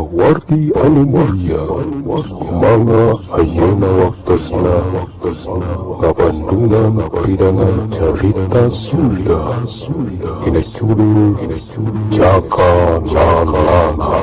wargi anu mulia, mangga ayeuna waktosna ngabandungan pidangan carita Sunda dina judul Jaka Lalana.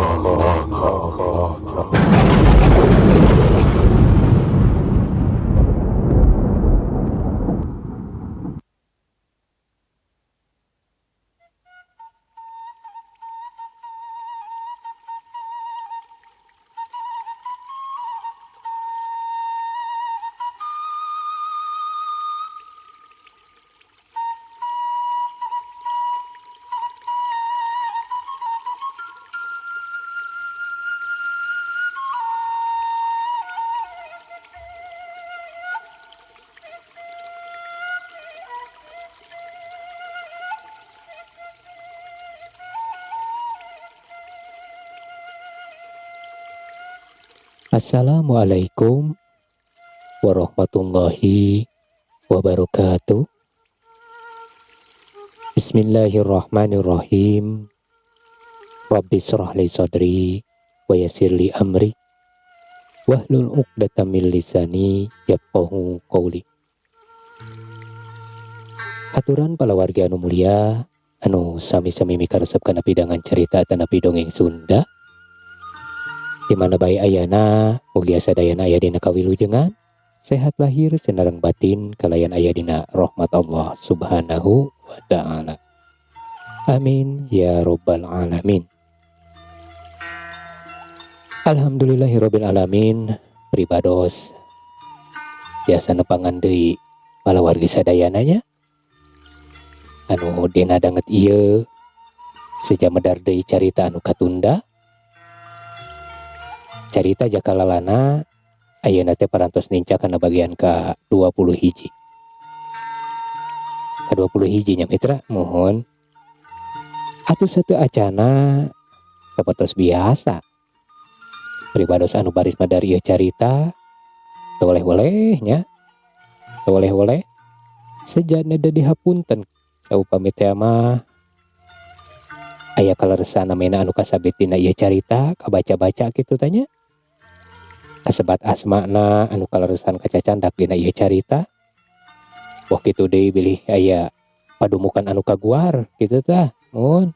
Assalamualaikum warahmatullahi wabarakatuh. Bismillahirrahmanirrahim. Rabbi shrah li sadri wa yassir li amri wahlul 'uqdatam min lisani yafqahu qawli. Aturan palawargi anu mulia, anu sami-sami mikaresep kana pidangan carita tanapi dongeng Sunda. Di mana bae ayana mugi sadayana aya dina kawilujengan, sehat lahir cenderung batin kalayan aya dina rahmat Allah Subhanahu wa taala. Amin ya rabbal alamin. Alhamdulillahirabbil alamin. Pribados biasa nepangan deui palawargi sadayana nya anu dina danget ieu sejamedar deui carita anu katunda. Carita Jaka Lalana ayeuna teh parantos ninca kana bagian ka 20 hiji. Ka 20 hiji nya mitra, mohon. Atuh sateu acana sapertos biasa. Pribados anu baris madari ieu carita teu oleh-oleh nya. Teu oleh-oleh. Sejana da dihapunten saupami teh mah aya kaleresan namina anu kasabit dina ieu carita kabaca-baca kitu tanya. Kasebat asmana anu kaleresan kacacandak dina ieu carita. Wah kitu deui bilih aya padumukan anu kaguar kitu tah. Mun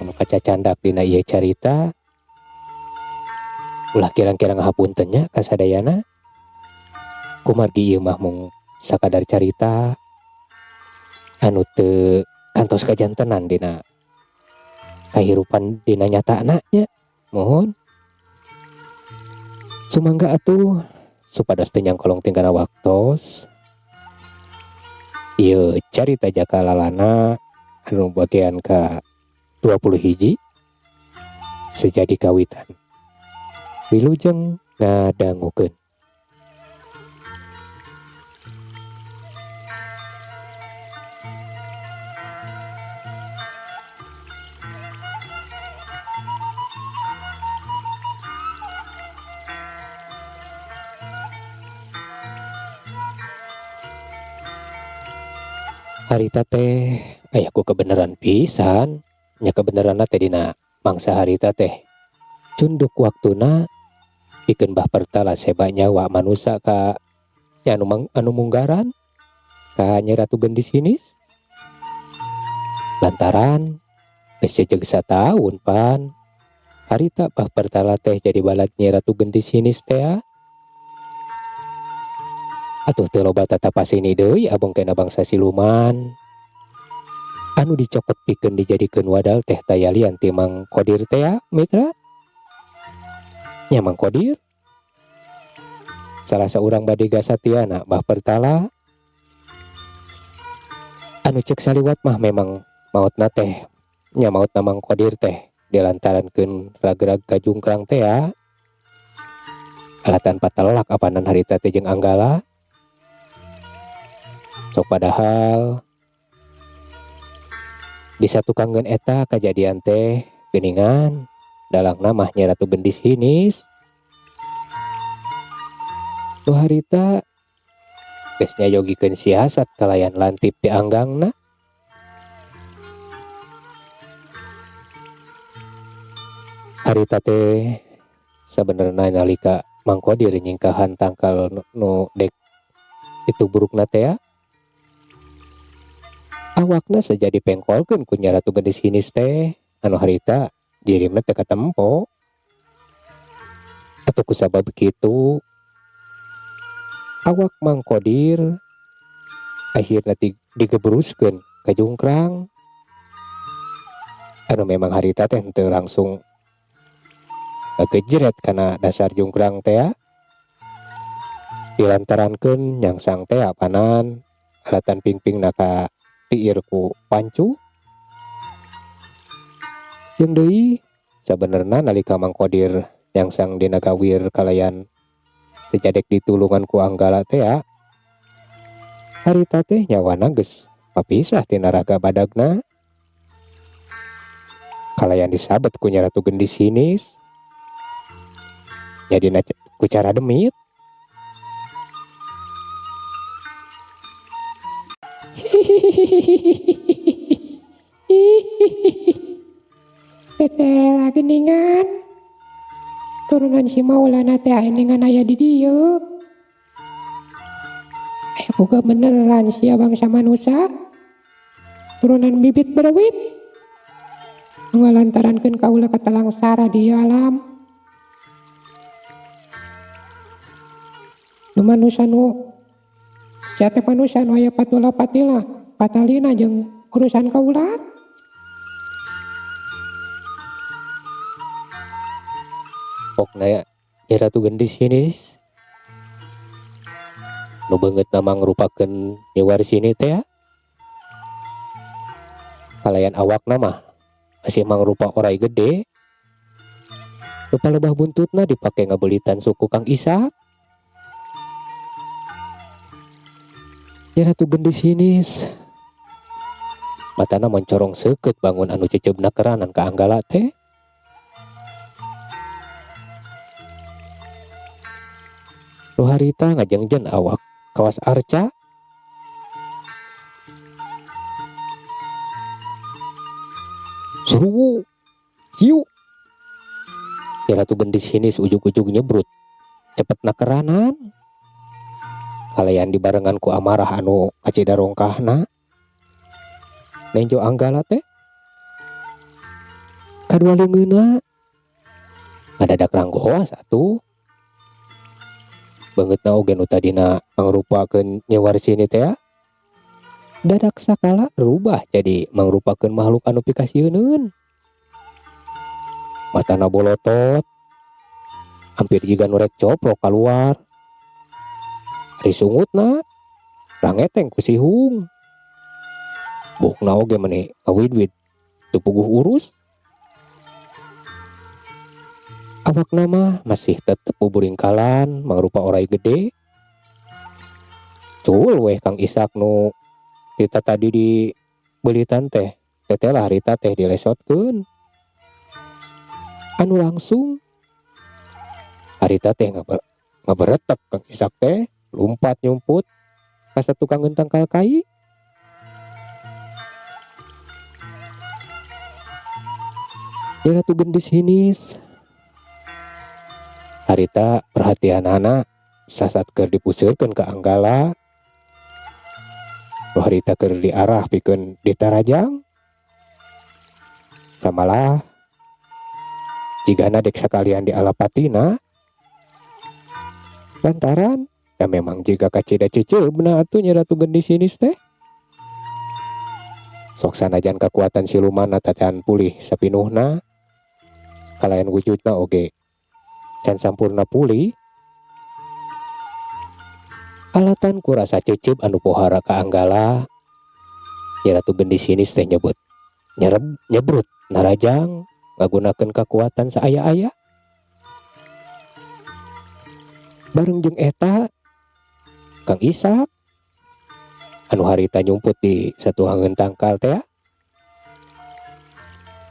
anu kacacandak dina ieu carita ulah kirang-kirang ngahapunten nya kasadayana. Kumargi ieu mah mung sakadar carita anu teu kantos kajantenan dina kahirupan dina nyatana nya. Mohon sumangga atuh supados teu nyangkolong tingkana waktos ieu carita Jaka Lalana anu bagian ka 20 hiji sejadi kawitan. Wilujeng ngadangukeun. Harita teh aya ku kebenaran pisan, nya kebenaran teh dina mangsa harita teh cunduk waktuna pikeun bah pertala seba nyawa manusia ka anu munggaran ka Nyai Ratu Gendis hinis. Lantaran geus jeung sataun pan harita bah pertala teh jadi balad Nyai Ratu Gendis hinis teh. Atuh teu loba tatapasini deui abong kena bangsa siluman anu dicokot pikeun dijadikeun wadal teh tayalian ti Mang Qodir teh mitra. Nya Mang Qodir salah saurang bade gasatiana bah pertala anu cek saliwat mah memang maotna teh nya maotna Mang Qodir teh dilantarankeun ragrag kajungkrang teh alatan patelak apanan harita teh jeung Anggala. Sok padahal di satu kanggeun eta kajadian teh geuningan dalang mah Nyai Ratu Gendis hinis. Tu harita geus nyayogikeun siasat kalayan lantip ti anggangna. Harita teh sebenarnya nalika mangkodir nyingkahan tangkal nu dek itu burukna teh awakna sejadi pengkolkeun ku Nya Ratu Gendis hinis teh anu harita jirimna teu katempo. Atuh kusabab kitu awak mangkodir akhirna digebruskeun ka Jungkrang anu memang harita teh teu langsung kejeret kana dasar Jungkrang teh dilantarankeun nyangsang teh panan alatan pingping naka tiir ku Pancu. Jeung deui sabenerna nalika mangkodir nyangsang dina gawir kalayan sejadek ditulungan ku Anggala teh harita teh nyawana geus papisah tina raga badagna kalayan disabet ku Nya Ratu Gendis hinis jadina ku cara demit. Teteh geningan turunan si Maulana teh geningan aya di dieu. Aya boga beneran sia bangsa manusia turunan bibit berwit ngalantarankeun kaula katalangsara di alam. Nu manusia nu sia teh manusia nu aya patula patalina jeung urusan kaula. Pokna Nya Ratu Gendis hinis nu beungeut nama ngrupakeun Nyi Warsini teh kalayan awakna mah masih mangrupa orai gede nu palebah buntutna dipake ngabeulitan suku Kang Ishak. Nya Ratu Gendis hinis matana mencorong seukeut bangun anu ceceubna keranan ka Anggala teh. Nu harita ngajengjen awak kawas arca suruwu hiu. Nya Ratu Gendis hinis ujug-ujug nyebrut cepet nakeranan kalayan dibarengan ku amarah anu kacida rongkahna. Nenjo Anggala teh kadua leungeunna ngadadak ranggoas atuh beungeutna oge nu tadina mangrupakeun Nyi Warsini teh dadak sakala rubah jadi mangrupakeun makhluk anu pikasieun. Matana bolotot hampir jiga nu rek coplok kaluar. Ari sungutna rangeteng ku sihung. Bukna oge meni ngawidwid teu puguh urus. Awakna mah masih tetep buburingkalan mangrupa orai gede. Cul weh Kang Ishak nu kita tadi di beulitan teh teteh lah harita teh dilesotkeun. Anu langsung harita teh ngaberetek Kang Ishak teh lumpat nyumput ka satukangeun tangkal kai. Nya Ratu Gendis hinis harita perhatianana sasat keur dipuseukeun ka Anggala. Nu harita keur diarah pikeun ditarajang. Samalah jigana dek sakalian di alapatina lantaran ya memang jika kacida ceceubna atuh Nya Ratu Gendis hinis teh sok sanajan kekuatan silumanna tacan pulih sapinuhna kalayan wujudna oge can sampurna pulih. Alatan ku rasa ceceub anu pohara ka Anggala Nya Ratu Gendis hinis teh nyebrut narajang ngagunakeun kekuatan saaya-aya. Bareng jeung eta Kang Ishak anu harita nyumput di satuangeun tangkal teh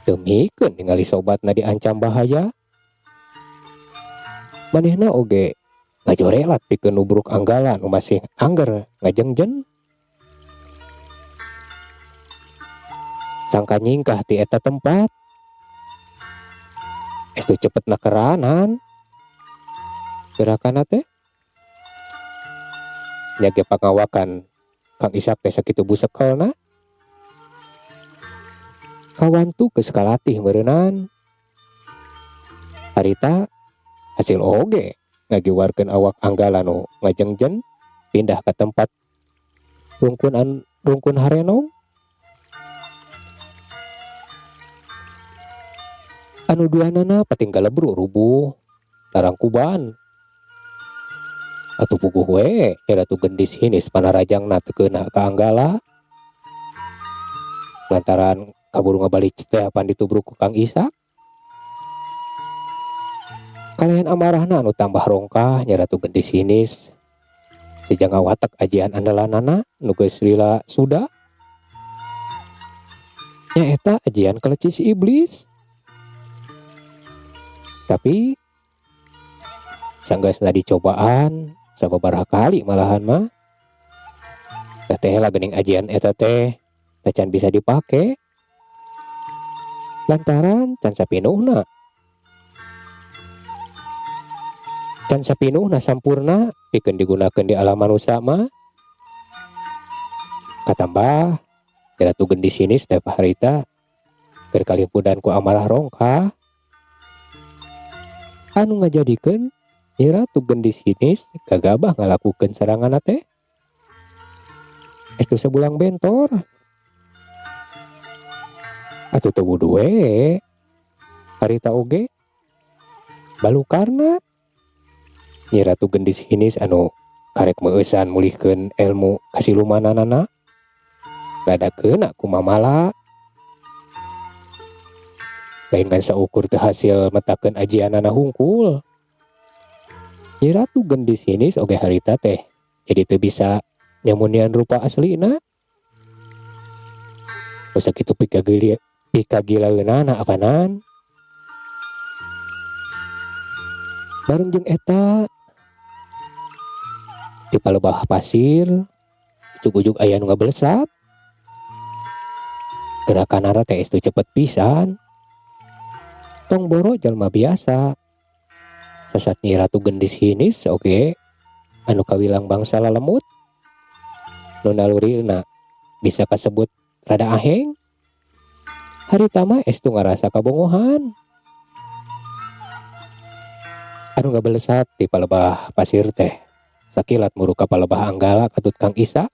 teu mikeun ningali sobatna diancam bahaya. Manehna oge ngajorelat pikeun nubruk Anggala nu masih angger ngajengjen. Sangka nyingkah ti eta tempat Estu cepet nakeranan gerakan teh nyage pangawakan Kang Ishak teh sakitu busekelna. Kawan tuh geus kalatih meureunnan. Harita hasil oge ngagiwarkeun awak Anggala nu ngajengjen pindah ke tempat rungkun harenong. Anu duanana patinggal lebruk rubuh larangkuban. Atuh puguh we Ratu Gendis hinis panarajangna teu keuna ka Anggala. Lantaran kaburu ngabalik teh pan ditubruk ku Kang Ishak. Kalayan amarahna anu tambah rongkah nya Ratu Gendis hinis sejangga watak ajian andalanana nu geus lila suda. Nya eta ajian kelecis iblis. Tapi sanggeusna dicobaan sababaraha kali malahan mah teh lah geuning ajian eta teh can bisa dipake lantaran can sapinuhna sampurna pikeun digunakeun di alam manusia mah. Katambah Ratu Gendis ini setiap harita keur kalimpudan ku amarah rongkah anu ngajadikeun Nyi Ratu Gendis hinis gagabah ngalakukeun serangan teh estu sebulang bentor. Atuh teu wudu we harita oge balukarna Nyi Ratu Gendis hinis anu karek meueusan mulihkeun ilmu kasilumananana radakeuna ku mamala lain kan saukur teu hasil metakeun ajianana hungkul. Nyi Ratu Gendis hinis oge harita teh jadi teu bisa nyamunian rupa aslina. Terus sakitu pikagilaeunana apanan. Bareng jeung eta di palebah pasir ujug-ujug aya nu ngabelesat. Gerakanana teh estu cepet pisan. Tong boro jalma biasa. Sasat Nyi Ratu Gendis hinis oge anu kawilang bangsa lalemut. Nu nalurina bisa kasebut rada aheng. Harita mah estu ngarasa kabongohan. Anu ngabelesat di palebah pasir teh sakilat muruka palebah Anggala katut Kang Ishak.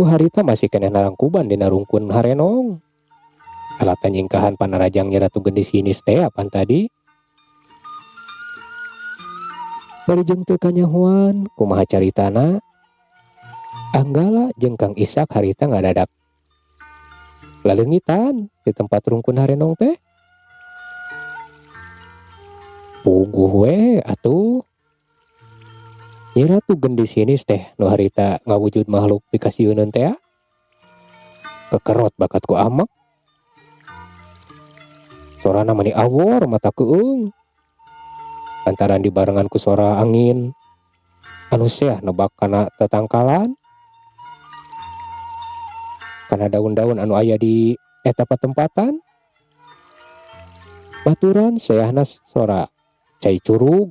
Nu harita masih keneh narangkuban dina rungkun harenong. Alatan nyingkahan panarajang Nyi Ratu Gendis hinis teh apan tadi. Bari jeung teu kanyahoan kumaha caritana Anggala jeung Kang Ishak harita ngadadak laleungitan di tempat rungkun harenong teh. Puguh we atuh Nyi Ratu Gendis hinis teh nu harita ngawujud makhluk pikasieun teh kekerot bakat ku amek. Sorana mani awor mata keung lantaran dibarengan ku sora angin anu seah nebak kana tetangkalan kana daun-daun anu aya di eta patempatan. Baturan seahna sora cai curug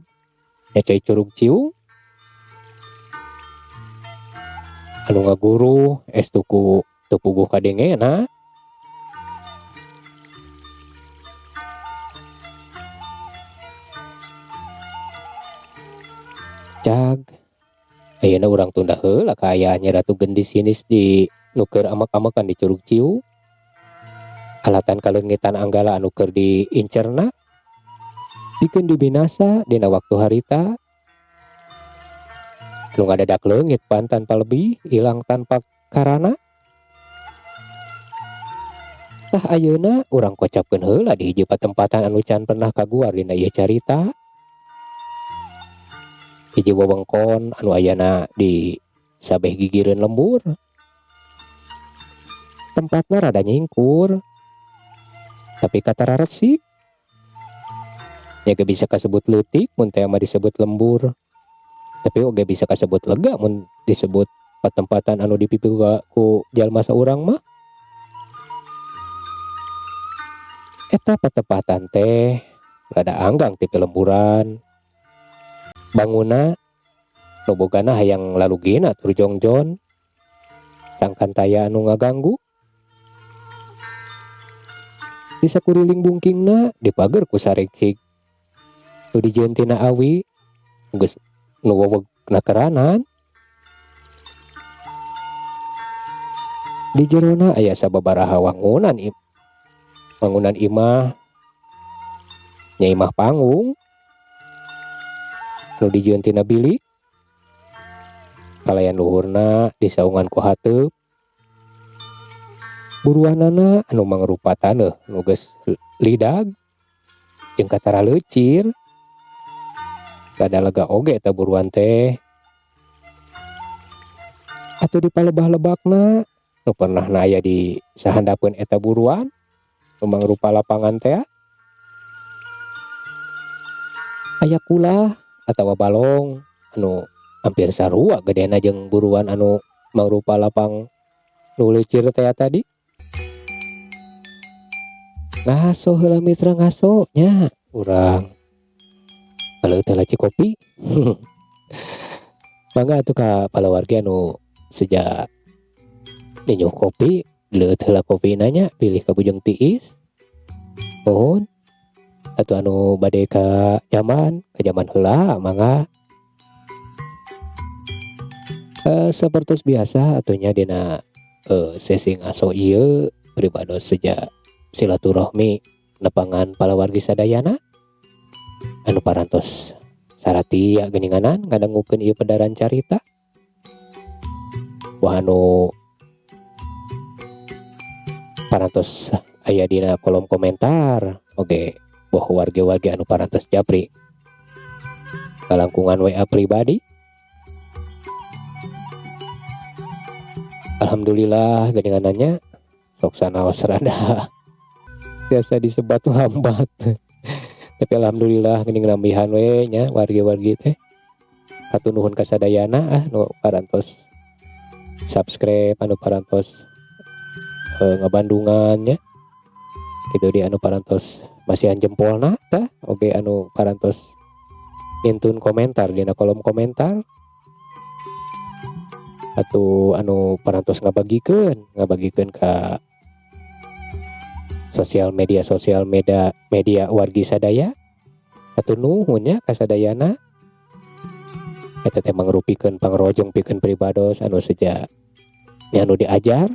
cai curug ciung anu ngaguru estu ku teu puguh kadengena. Cag ayeuna urang tunda heula kaayaan Nyi Ratu Gendis hinis di nu keur amek-amekan di Curug Ciu. Alatan kaleungitan Anggala anu keur diincerna pikeun dibinasa dina waktu harita. Anu ngadadak leungit pan tanpa lebih ilang tanpa karana. Tah ayeuna urang kocapkeun heula di hiji patempatan anu can pernah kaguar dina ieu carita. Hiji wewengkon anu ayana di sabeh gigireun lembur. Tempatna rada nyingkur tapi katara resik. Jaga bisa kasebut leutik mun teh mah disebut lembur. Tapi oge bisa kasebut lega mun disebut patempatan anu dipipiga ku jalma saurang mah. Eta patepatan teh rada anggang ti kelemburan. Banguna nu bogana hayang lalugina tur jongjon. Sangkan taya anu ngaganggu. Di sakuriling bungkingna dipager ku sareksik. Nu dijieun tina awi geus nu wewegna keranan. Di jerona aya sababaraha wangunan imah nya imah panggung nu dijieun tina bilik. Kalayan luhurna disaungan ku hateup. Buruanana anu mangrupa taneuh nu geus lidag jeung katara leucir. Rada lega oge eta buruan teh. Atuh di palebah-lebakna nu pernahna aya di sahandapeun eta buruan nu mangrupa lapangan teh. Aya kulah atawa balong anu hampir sarua gedena jeung buruan anu mangrupa lapang nu leucir teh tadi. Ngaso heula mitra ngaso nya urang. Kalau teh laci kopi. Mangga atuh ka palawargi anu seja dinyuh kopi, leuit heula kopina nya pilih ka Bujang Tiis. Mohon atuh anu bade ka zaman heula mangga. Sapertos biasa atunya dina sesi ngaso ieu pribados seja silaturahmi nepangan palawargi sadayana anu parantos saratia geuninganan ngadangukeun ieu pedaran carita. Wah anu parantos aya dina kolom komentar oge boh wargi-wargi anu parantos japri kalangkungan WA pribadi. Alhamdulillah geuninganannya sok sanaos rada biasa disebat lambat. Tapi alhamdulillah geuning nambihan we nya wargi-wargi teh. Hatur nuhun ka sadayana nu parantos subscribe, anu parantos ngabandungan nya. Kitu di anu parantos masihan jempolna tah oge anu parantos nyintun komentar dina kolom komentar. Atuh anu parantos ngabagikeun ka sosial media wargi sadaya. Atuh nuhun nya ka sadayana. Eta teh mangrupikeun pangrojong pikeun pribados anu seja anu diajar.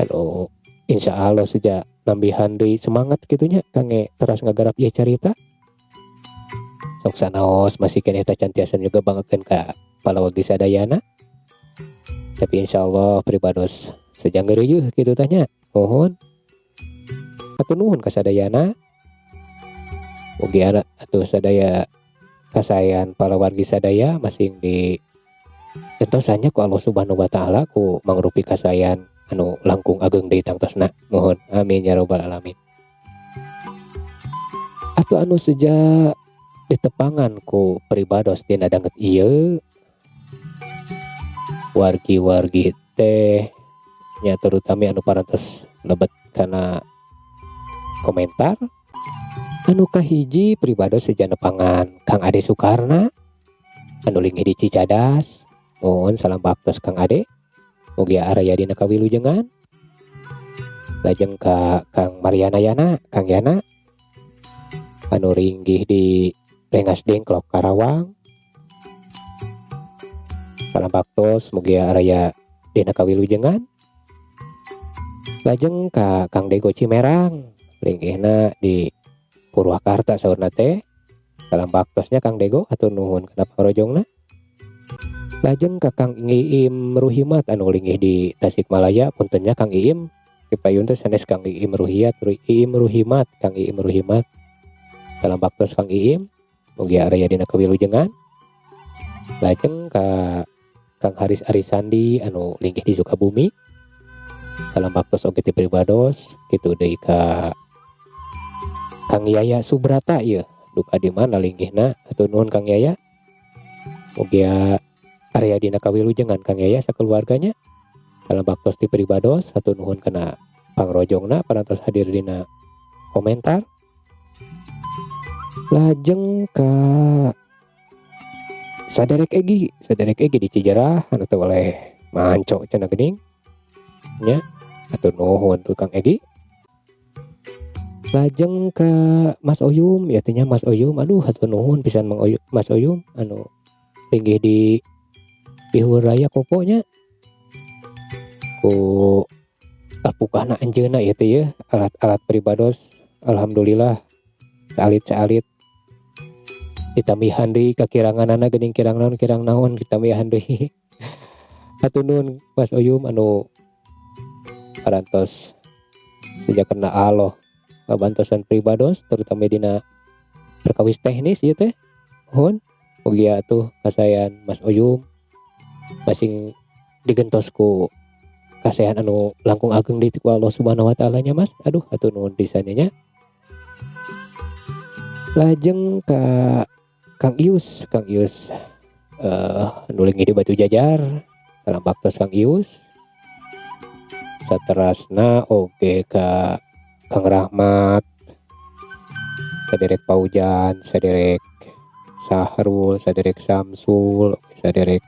Anu insyaallah seja nambihan deui semangat kitu nya kangge teras ngagarap ieu carita. Sok sanaos masihkeun eta cantiasan juga banggakeun ka palawargi sadayana. Tapi insyaallah pribados seja ngeureuyeuh kitu tah nya. Mohon atuh nuhun ka sadayana. Mugi atuh sadaya kasayan palawargi sadaya masing di entosanya ku Allah Subhanahu wa taala ku mangrupi kasayan anu langkung ageng deui tangtosna. Mohon amin ya rabbal alamin. Atuh anu seja ditepangan ku pribados dina danget ieu wargi-wargi teh nya terutama anu parantos lebet kana komentar. Anu kahiji pribados seja nepangan Kang Ade Sukarna anu linggih di Cicadas. Mohon salam baktos Kang Ade. Mugi araya dina kawilujengan. Lajeng ka Kang Mariana Yana, Kang Yana anu linggih di Rengas Dengklok Karawang. Salam baktos mugi araya dina kawilujengan. Lajeng ka Kang Dego Cimerang linggihna di Purwakarta saurna teh. Salam baktosnya Kang Dego atur nuhun kana pangrojongna. Lajeng ka Kang Iim Ruhimat anu linggih di Tasikmalaya. Puntennya Kang Iim dipayun teh sanes Kang Iim Ruhimat, Kang Iim Ruhimat. Salam baktos Kang Iim mugi araya dina kawilujengan. Lajeng ka Kang Haris Arisandi anu linggih di Sukabumi. Salam baktos oge ti pribados kitu deui ka Kang Yaya Subrata ieu duka di mana linggihna atuh nuhun Kang Yaya. Mugi area dina kawilujengan Kang Yaya sakeluarganya. Salam baktos ti pribados atuh nuhun kana pangrojongna parantos hadir dina komentar. Lajeng ka saderek Egi di Cijerah anu teu oleh manco cenah geuning nya. Atur nuhun tukang Egi. Lajeng ke Mas Oyum ya tanya Mas Oyum, aduh hatur nuhun pisan Mas Oyum anu tinggi di Pihur Raya Koponya ku apukana anjeunna ieu teh ya alat-alat pribados alhamdulillah salit ditambihan deui kakiranganana geuning kirang naon ditambihan deui. Hatur nuhun Mas Oyum anu parantos sejakna Allah ngabantosan pribados terutama dina perkawis teknis ieu teh. Nuhun mugi atuh kasayan Mas Oyum masing digentos ku kasayan anu langkung ageng di ku Allah Subhanahu wa taala nya Mas. Aduh hatur nuhun pisan nya. Lajeng ka Kang Ius nuling di Batu Jajar. Salam baktos Kang Ius. Saterasna oge ka Kang Rahmat, saderek Paujan, saderek Sahrul, saderek Samsul, saderek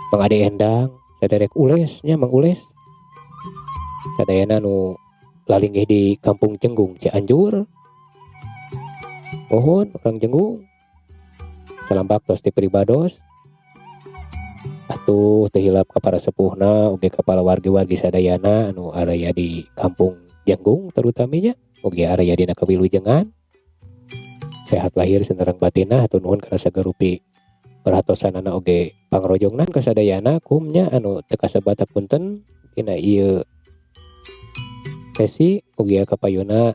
Mang Ade Endang, saderek Ules nya Mang Ules. Sadayana nu lalinggih di Kampung Jenggung Cianjur. Mohon orang Jenggung. Salam baktos ti pribados. Atuh teu hilap ka para sepuhna oge kepala wargi-wargi sadayana anu area di Kampung Jenggung terutamanya mugi area dina kawilujengan. Sehat lahir sanerang batinna hatur nuhun kana sagarupi perhatosanana oge pangrojongna kasadayana kumnya anu teu kasebat punten dina ieu sesi mugi kapayuna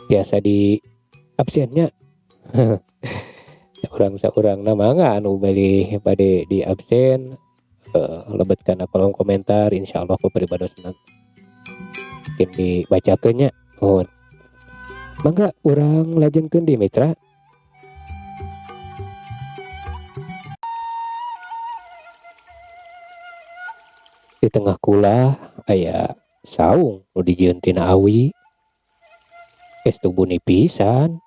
tiasa di absennya. Saurang-saurangna mangga anu bali bade di absen lebet kana kolom komentar insyaallah ku pribadosna mungkin dibacakeun nya. Nuhun. Mangga urang lajengkeun di mitra. Di tengah kula aya saung nu dijieun tina awi. Estu buni pisan.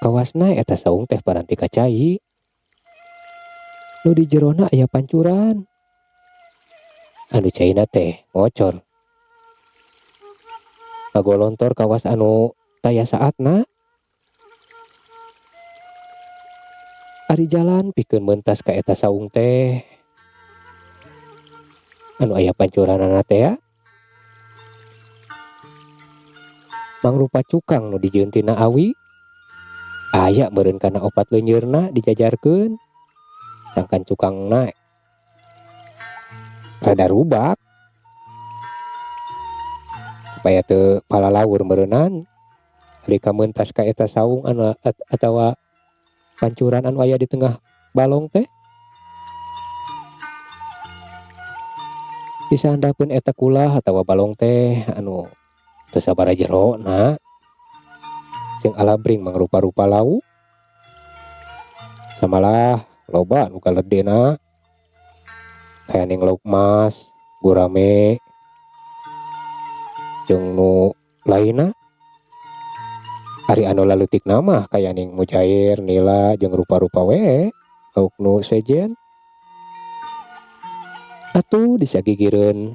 Kawasna eta saung teh paranti kacai. Nu di jerona aya pancuran. Anu caina teh ngocor. Ngagolontor kawas anu taya saatna. Ari jalan pikeun meuntas ka eta saung teh. Anu aya pancuranana teh mangrupa cukang nu dijieun tina awi. Aya meureun kana opat leunyeurna dijajarkeun. Sangkan cukangna rada rubak. Supaya teu palalaur meureunan halika meuntas ka eta saung anu atawa pancuran anu aya di tengah balong teh. Disandapeun eta kulah atawa balong teh anu teu sabaraha jerona. Jeung alabring mangrupa-rupa lauk. Samalah loba anu kaledena. Kayaning lauk mas, gurame, jeung nu lainna. Ari anu laleutikna mah kayaning mujair, nila jeung rupa-rupa we lauk nu sejen. Atuh disagigireun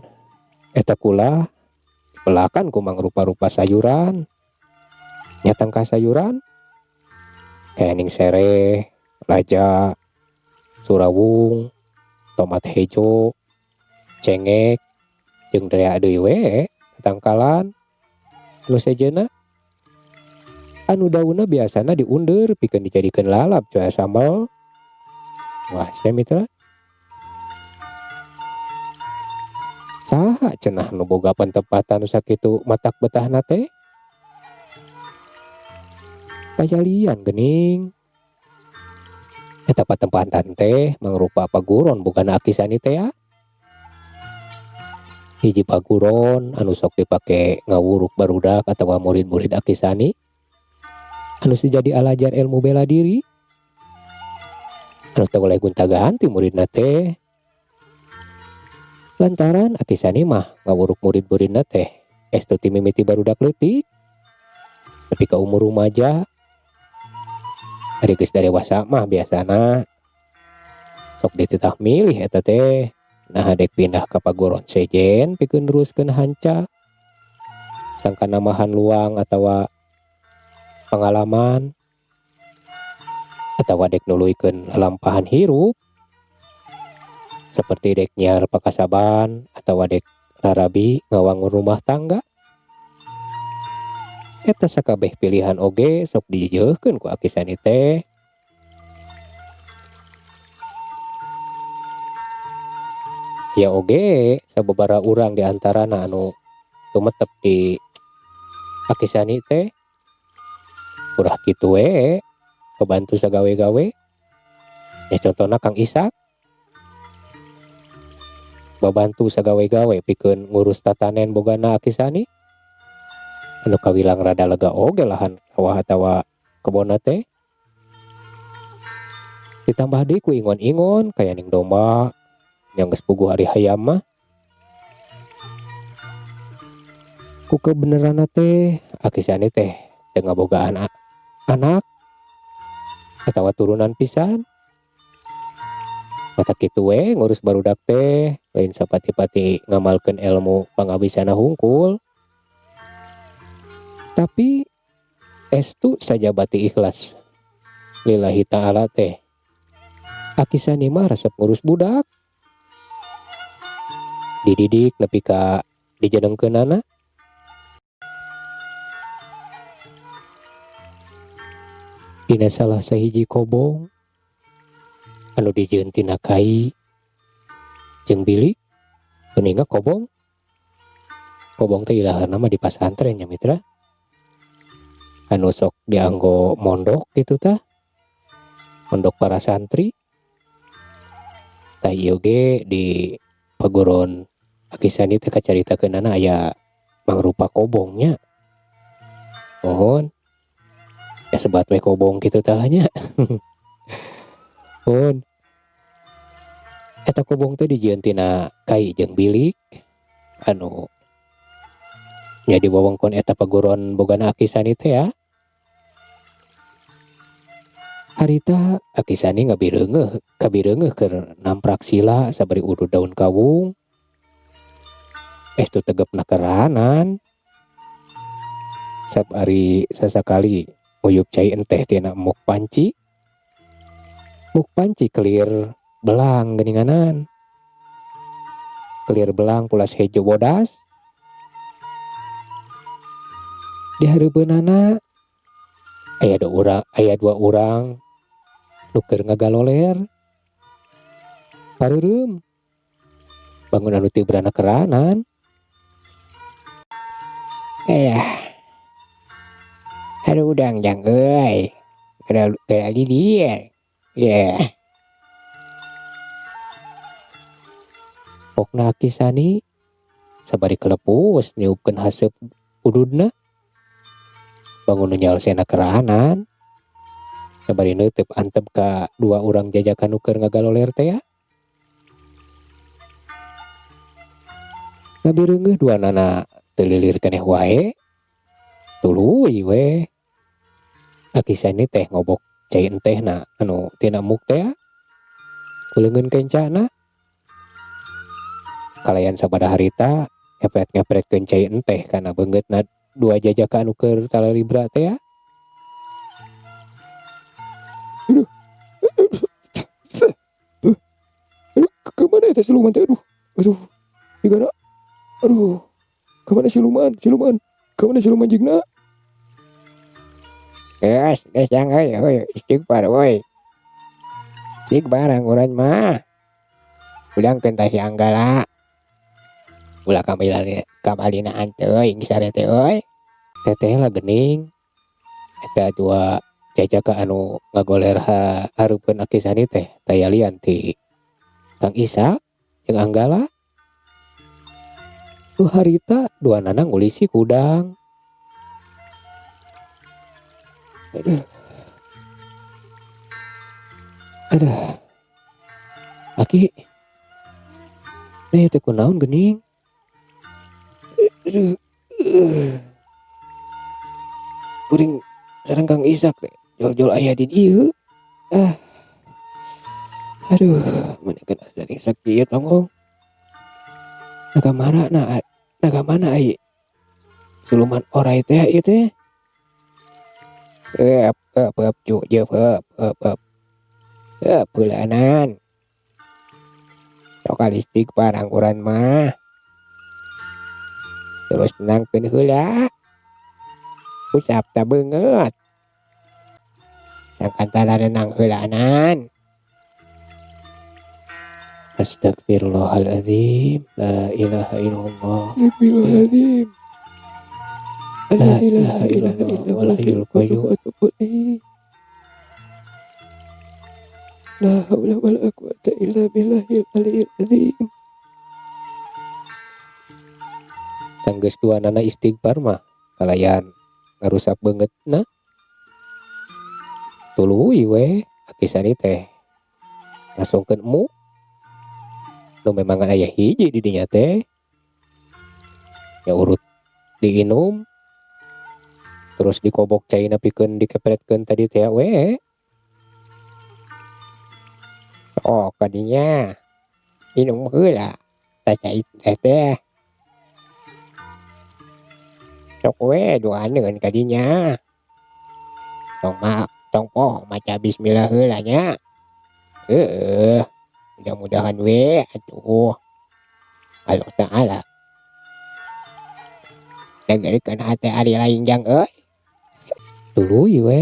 eta kulah dipelakan ku mangrupa-rupa sayuran. Nyatangka sayuran kayaning sereh, laja, surawung, tomat hejo, cengek, jeung daya deui we tatangkalan nu sejenna. Anu daunna biasana diundur pikeun dijadikeun lalap coa sambal. Wah, saya mitra. Saha cenah nu boga pantempatan nu sakitu matak betahna teh? Payalian geuning. Eta patempatan teh mangrupa paguron bukan akisani teh ya. Hiji paguron anu sok dipake ngawuruk barudak atawa murid-murid akisani. Anu jadi alajar ilmu bela diri. Anu teu oleh gonta-ganti muridna teh. Lantaran Akisani mah ngawuruk murid-muridna teh estu ti mimiti barudak leutik. Tapi ka umur rumaja ari geus dewasa mah biasana sok dititah milih eta teh. Nah dek pindah ka paguron sejen pikeun neruskeun hanca. Sangka namahan luang atawa pengalaman atawa dek nuluykeun lalampahan hirup seperti dek nyiar pakasaban atawa dek rarabi ngawangun rumah tangga. Eta sakabeh pilihan oge sok dijieukkeun ku Akisani teh. Ya oge sababaraha urang di antarana anu tumetep di Akisani teh ulah kitu we kebantu sagawe-gawe. Ya contohna Kang Ishak babantu sagawe-gawe pikeun ngurus tatanen bogana Akisani. Anu kawilang rada lega oge lahan sawah atawa kebonna teh. Ditambah deui ku ingon-ingon kayaning domba yang geus puguh ari hayam mah. Ku kebeneranna teh Akisani teh teu ngabogaan anak atawa turunan pisan. Mata kitu we ngurus barudak teh lain sapati-pati ngamalkeun ilmu pangabisana hungkul. Tapi estu saja bati ikhlas lillahi ta'ala teh. Akisani mah resep ngurus budak. Dididik nepi ka dijenengkeunana. Dina salah sahiji kobong anu dijieun tina kai jeung bilik geuninga kobong teh ilaharna mah di pasantren nya mitra. Anu sok dianggo mondok gitu tah. Mondok para santri. Tah ieu ge di paguron Akisani teh kacaritakeunana aya mangrupa kobongnya. Mohon ya sebat we kobong kitu tah nya. Mohon eta kobong teh dijieun tina kai jeung bilik anu nya di wewengkon eta paguron bogana Akisani teh ya. Harita Akisani kabireungeuh keur namprak sila sabari udud daun kawung. Estu tegepna kerahanan. Sabari sasakali uyup cai enteh tina muk panci. Muk panci kelir belang geuninganan. Kelir belang pulas hejo bodas. Di hareupeunana aya dua urang nu keur ngagaloler. Pareureum bangun anu teu berana kerahanan. Aduh udang jang euy. Kada di dieu. Pokna Akisani sabari kelepus niupkeun haseup ududna. Bangun nyalsena kerahanan. Sabari neuteub antep ka dua urang jajakan nu keur ngagaloler teh ya. Ngabireungeuh duanana teu lilir keneh wae. Tuluy we. Akisani teh ngobok cai entehna anu tina muk teh ya. Kuleungeun kencana. Kalayan sabada harita ngepret-ngepretkeun cai enteh kana beungeutna dua jajakan anu keur talalibra teh ya. Kemana eta siluman teh? Aduh. Digana. Aduh. Kemana siluman? Kemana siluman jigna? Geus yang euy, istighfar euy. Istighfar urang mah. Udang teh anggala. Ulah kamalina anteuing sare teh euy. Teteh lah geuning. Eta dua jajaka anu ngagoler hareupeun Akisani teh taya lian ti Kang Ishak jeung Anggala. Tu harita duanana ngulisi kudang. Aduh. Aki. Nah teh kunaon geuning? Aduh. Kuring sareng Kang Isak teh jol-jol aya di dieu. Ah, aduh, manekeun asa Isak kieu tongong. Nagamana ai suluman orai teh ieu teh. Cu jeup heup. Peuleunan. Sok alistik parangkuran mah. Terus tenangkeun heula. Usap teh beungeut. Sangkan tara renang heulaanan. Astagfirullahaladzim. La ilaha illallah. Astagfirullahaladzim. La ilaha illallah. Wal hayyul qayyum. La haula wala quwata illa billahil aliyil azim. Sanggeus duanana istighfar mah kalayan ngarusak beungeutna. Tuluy we akisani teh ngasongkeun emu. Nu memang aya hiji di dinya teh. Ya urut diinum. Terus dikobok caina pikeun dikepretkeun tadi teh we. Oh kadinya inum heula tacait teh. Sok we doaneun kadinya. Tong poho maca bismillah heula nya. Mudah-mudahan we atuh. Allah Ta'ala dengeurkeun hate ari lain jang euy. Tuluy we.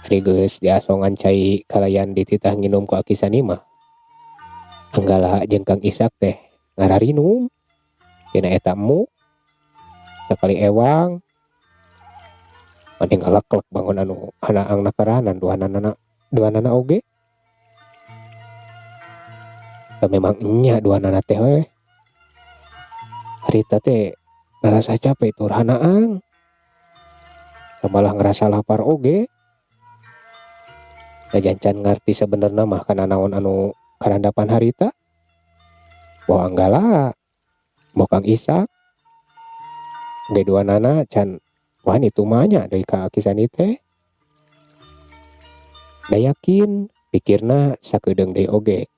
Ari geus diasongan cai kalayan dititah nginum ku Akisani mah. Anggala jeung Kang Isak teh ngararinum. Tina eta emu. Sakali ewang. Mending ngaleklek bangun anu hanaang nakaranan duanana oge. Da memang nya duanana teh we. Harita teh ngerasa capek tur hanaang. Samalah ngerasa lapar oge. Da jancan ngarti sebenarnya mah kana naon anu karandapan harita. Wah anggala mau Kang Isak ge duanana can wah itu mahnya dari ka Akisani teh. Da yakin pikirna sakedeung deui oge.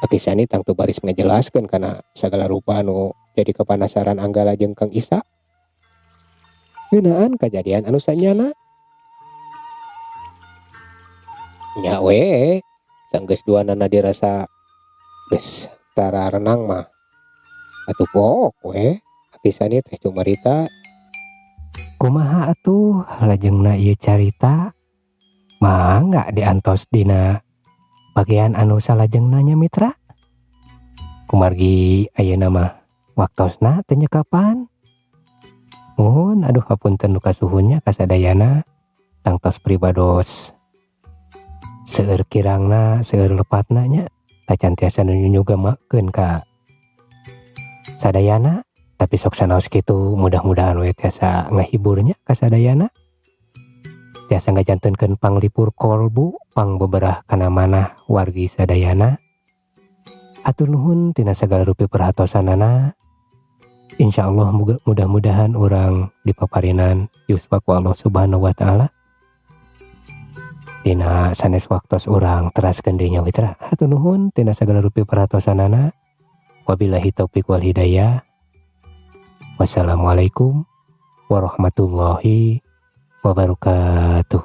Akisani tangtu baris ngajelaskeun kana sagala rupa anu jadi kepanasaran anggala jeung Kang Isak. Ngeunaan kajadian anu sanyana. Nya we sanggeus duanana dirasa geus tara renang mah. Atuh pok we Akisani teh cumarita. Kumaha atuh lajengna ieu carita? Mangga diantos dina bagian anu salajengna nya mitra. Kumargi ayeuna mah waktosna teu nyekapan. Mohon aduh hapunten nu kasuhunnya kasadayana tangtos pribados seueur kirangna seueur lepatna nya tacan tiasa nu nyugemakeun ka sadayana. Tapi sok sanaos kitu mudah-mudahan we tiasa ngahiburnya kasadayana. Tiasa ngajantenkeun panglipur kolbu pang beberah kana manah wargi sadayana. Atur nuhun tina sagala rupi perhatosanana. Insyaallah mudah-mudahan urang dipaparinan yuswa ku Allah Subhanahu wa taala. Tina sanes waktos urang teraskeun deui nya mitra. Atur nuhun tina sagala rupi perhatosanana. Wabillahi taufik wal hidayah. Wassalamualaikum warahmatullahi wabarakatuh.